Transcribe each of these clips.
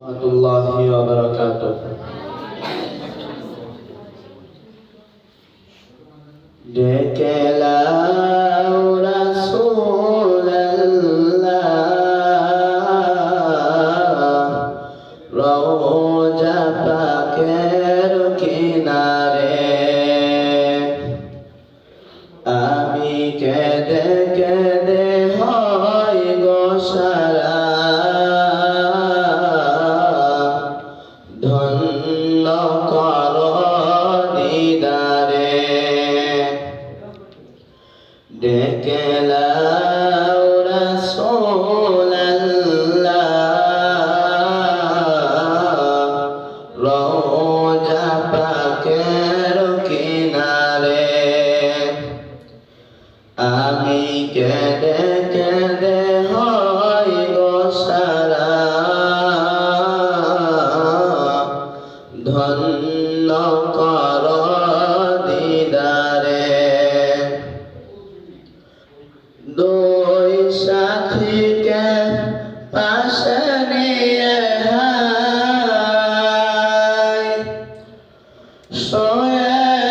warahmatullahi wabarakatuh. Dekelau Rasulullah, Roja paker kinare, ami kede kede hoy goshara, ধন্য কর দিদারে, ডেকে লাও রাসূলুল্লাহ, রওজা পাকের কিনারে, আমি কেঁদে কেঁদে হই গো সারা, ধন্য কর দিদারে। দুই সাথীকে পাশে নিয়ে হায় শোয়েছেন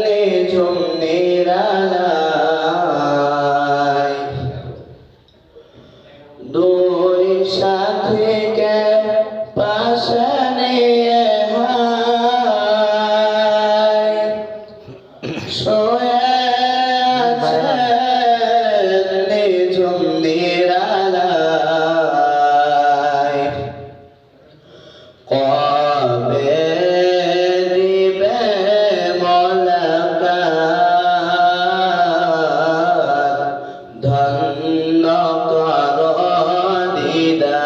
নিঝুম নিরালায়, দুই সাথীকে পাশে নিয়ে হায় শোয়েছেন নিঝুম নিরালায়, কবে দিবে মোলাকাত, ধন্য কর দিদারে।